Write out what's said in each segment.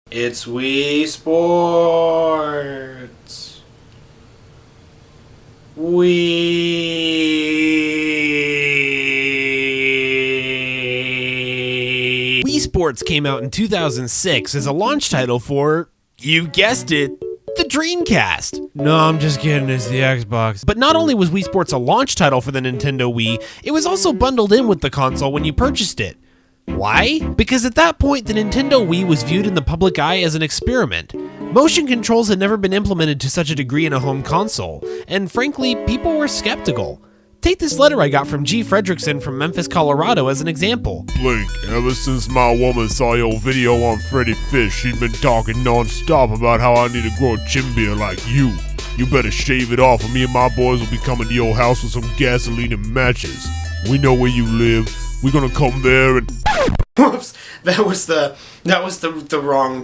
It's Wii Sports. Wii Sports came out in 2006 as a launch title for, you guessed it, the Dreamcast. No, I'm just kidding, it's the Xbox. But not only was Wii Sports a launch title for the Nintendo Wii, it was also bundled in with the console when you purchased it. Why? Because at that point, the Nintendo Wii was viewed in the public eye as an experiment. Motion controls had never been implemented to such a degree in a home console, and frankly, people were skeptical. Take this letter I got from G. Fredrickson from Memphis, Colorado as an example. Blink, ever since my woman saw your video on Freddy Fish, she's been talking non-stop about how I need to grow a chin beard like you. You better shave it off or me and my boys will be coming to your house with some gasoline and matches. We know where you live. We're gonna come there and... Whoops, that was the wrong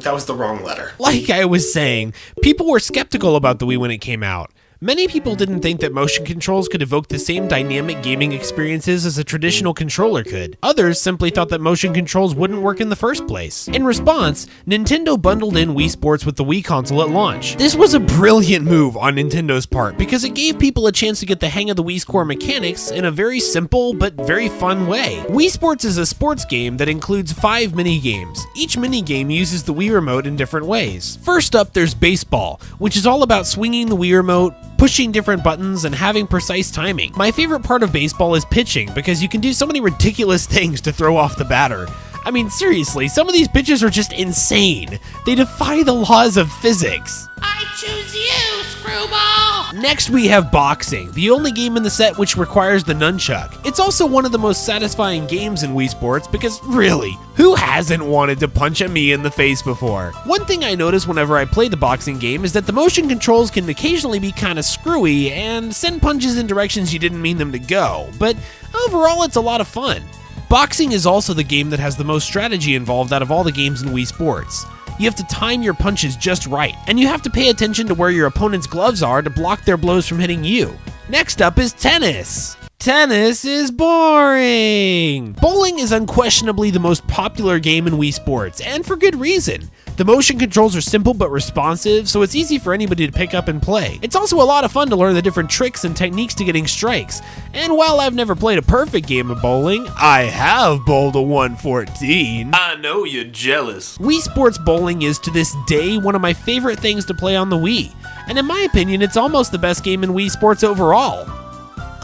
letter. Like I was saying, people were skeptical about the Wii when it came out. Many people didn't think that motion controls could evoke the same dynamic gaming experiences as a traditional controller could. Others simply thought that motion controls wouldn't work in the first place. In response, Nintendo bundled in Wii Sports with the Wii console at launch. This was a brilliant move on Nintendo's part because it gave people a chance to get the hang of the Wii's core mechanics in a very simple but very fun way. Wii Sports is a sports game that includes 5 mini-games. Each mini-game uses the Wii Remote in different ways. First up, there's Baseball, which is all about swinging the Wii Remote, pushing different buttons, and having precise timing. My favorite part of baseball is pitching because you can do so many ridiculous things to throw off the batter. I mean, seriously, some of these pitches are just insane. They defy the laws of physics. I choose you, Screwball! Next we have Boxing, the only game in the set which requires the nunchuck. It's also one of the most satisfying games in Wii Sports because really, who hasn't wanted to punch a Mii in the face before? One thing I notice whenever I play the boxing game is that the motion controls can occasionally be kinda screwy and send punches in directions you didn't mean them to go, but overall it's a lot of fun. Boxing is also the game that has the most strategy involved out of all the games in Wii Sports. You have to time your punches just right, and you have to pay attention to where your opponent's gloves are to block their blows from hitting you. Next up is tennis. Tennis is boring! Bowling is unquestionably the most popular game in Wii Sports, and for good reason. The motion controls are simple but responsive, so it's easy for anybody to pick up and play. It's also a lot of fun to learn the different tricks and techniques to getting strikes, and while I've never played a perfect game of bowling, I have bowled a 114. I know you're jealous. Wii Sports Bowling is to this day one of my favorite things to play on the Wii, and in my opinion, it's almost the best game in Wii Sports overall.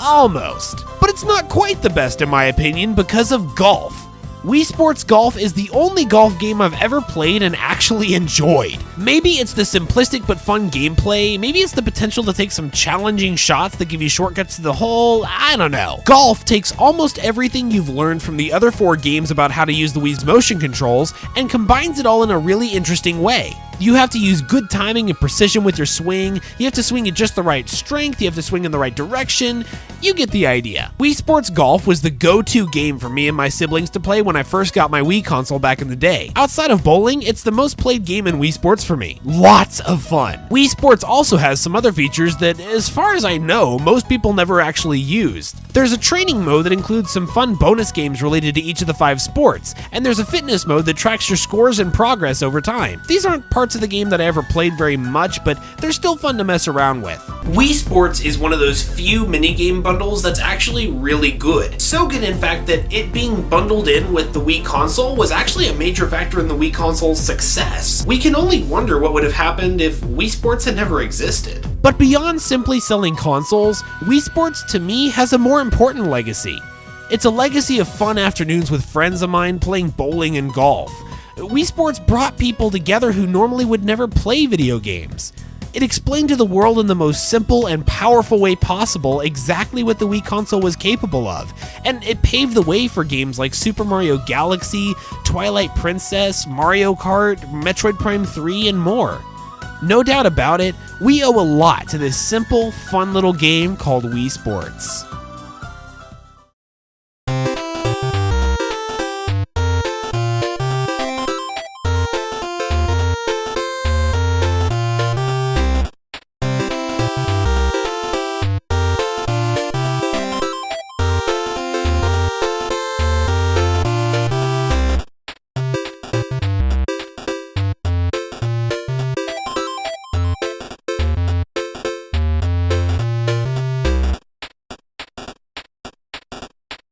Almost. But it's not quite the best in my opinion because of golf. Wii Sports Golf is the only golf game I've ever played and actually enjoyed. Maybe it's the simplistic but fun gameplay, maybe it's the potential to take some challenging shots that give you shortcuts to the hole, I don't know. Golf takes almost everything you've learned from the other 4 games about how to use the Wii's motion controls and combines it all in a really interesting way. You have to use good timing and precision with your swing, you have to swing at just the right strength, you have to swing in the right direction, you get the idea. Wii Sports Golf was the go-to game for me and my siblings to play when I first got my Wii console back in the day. Outside of bowling, it's the most played game in Wii Sports for me. Lots of fun. Wii Sports also has some other features that, as far as I know, most people never actually used. There's a training mode that includes some fun bonus games related to each of the 5 sports, and there's a fitness mode that tracks your scores and progress over time. These aren't parts of the game that I ever played very much, but they're still fun to mess around with. Wii Sports is one of those few minigame bundles that's actually really good. So good, in fact, that it being bundled in with the Wii console was actually a major factor in the Wii console's success. We can only wonder what would have happened if Wii Sports had never existed. But beyond simply selling consoles, Wii Sports to me has a more important legacy. It's a legacy of fun afternoons with friends of mine playing bowling and golf. Wii Sports brought people together who normally would never play video games. It explained to the world in the most simple and powerful way possible exactly what the Wii console was capable of, and it paved the way for games like Super Mario Galaxy, Twilight Princess, Mario Kart, Metroid Prime 3, and more. No doubt about it, we owe a lot to this simple, fun little game called Wii Sports.